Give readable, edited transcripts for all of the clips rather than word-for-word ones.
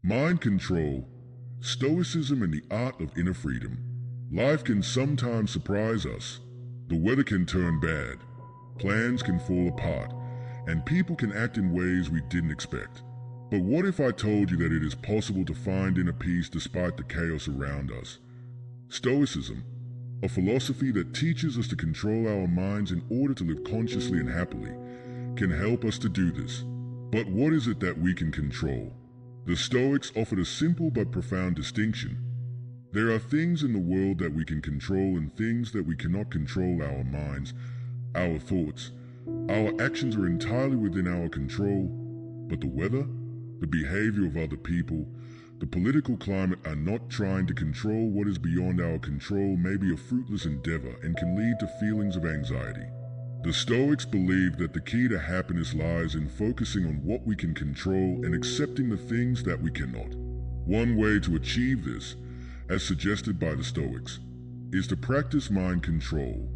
Mind control, Stoicism, and the art of inner freedom. Life can sometimes surprise us. The weather can turn bad, plans can fall apart, and people can act in ways we didn't expect. But what if I told you that it is possible to find inner peace despite the chaos around us? Stoicism, a philosophy that teaches us to control our minds in order to live consciously and happily, can help us to do this. But what is it that we can control? The Stoics offered a simple but profound distinction. There are things in the world that we can control and things that we cannot control. Our minds, our thoughts, our actions are entirely within our control, but the weather, the behavior of other people, the political climate are not. Trying to control what is beyond our control may be a fruitless endeavor and can lead to feelings of anxiety. The Stoics believe that the key to happiness lies in focusing on what we can control and accepting the things that we cannot. One way to achieve this, as suggested by the Stoics, is to practice mind control.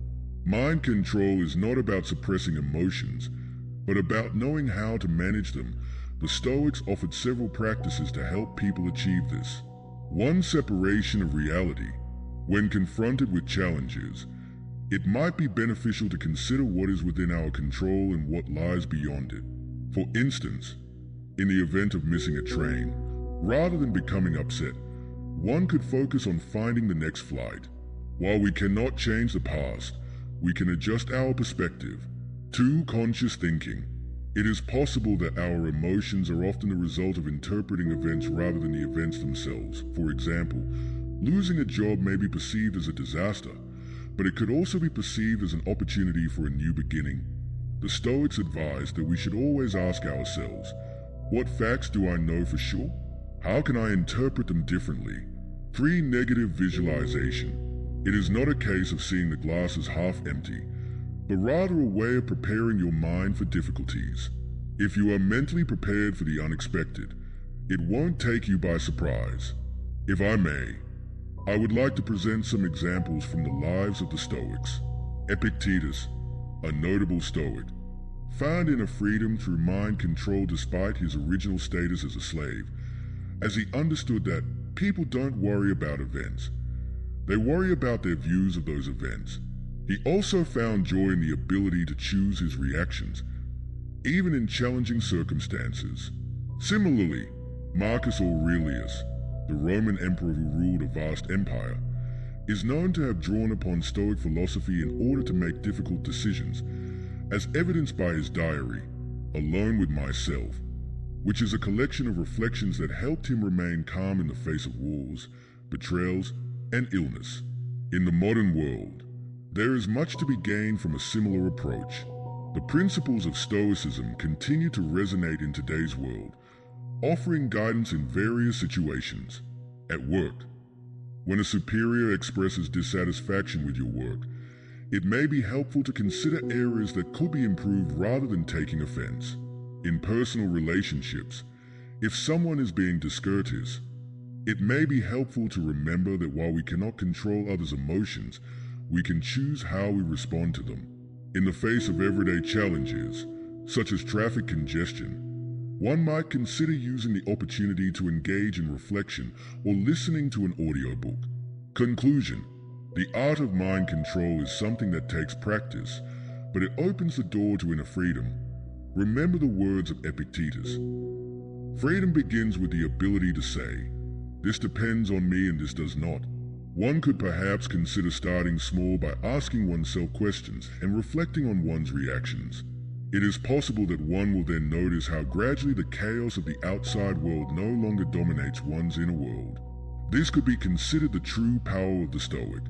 Mind control is not about suppressing emotions, but about knowing how to manage them. The Stoics offered several practices to help people achieve this. 1. Separation of reality. When confronted with challenges, it might be beneficial to consider what is within our control and what lies beyond it. For instance, in the event of missing a train, rather than becoming upset, one could focus on finding the next flight. While we cannot change the past, we can adjust our perspective. 2. Conscious thinking. It is possible that our emotions are often the result of interpreting events rather than the events themselves. For example, losing a job may be perceived as a disaster, but it could also be perceived as an opportunity for a new beginning. The Stoics advise that we should always ask ourselves, what facts do I know for sure? How can I interpret them differently? 3. Negative visualization. It is not a case of seeing the glass as half empty, but rather a way of preparing your mind for difficulties. If you are mentally prepared for the unexpected, it won't take you by surprise. If I may, I would like to present some examples from the lives of the Stoics. Epictetus, a notable Stoic, found inner freedom through mind control despite his original status as a slave, as he understood that people don't worry about events. They worry about their views of those events. He also found joy in the ability to choose his reactions, even in challenging circumstances. Similarly, Marcus Aurelius, the Roman emperor who ruled a vast empire, is known to have drawn upon Stoic philosophy in order to make difficult decisions, as evidenced by his diary, Alone with Myself, which is a collection of reflections that helped him remain calm in the face of wars, betrayals, and illness. In the modern world, there is much to be gained from a similar approach. The principles of Stoicism continue to resonate in today's world, offering guidance in various situations. At work, when a superior expresses dissatisfaction with your work, it may be helpful to consider areas that could be improved rather than taking offense. In personal relationships, if someone is being discourteous, it may be helpful to remember that while we cannot control others' emotions, we can choose how we respond to them. In the face of everyday challenges, such as traffic congestion, one might consider using the opportunity to engage in reflection or listening to an audiobook. Conclusion: the art of mind control is something that takes practice, but it opens the door to inner freedom. Remember the words of Epictetus. Freedom begins with the ability to say, "This depends on me and this does not." One could perhaps consider starting small by asking oneself questions and reflecting on one's reactions. It is possible that one will then notice how gradually the chaos of the outside world no longer dominates one's inner world. This could be considered the true power of the Stoic.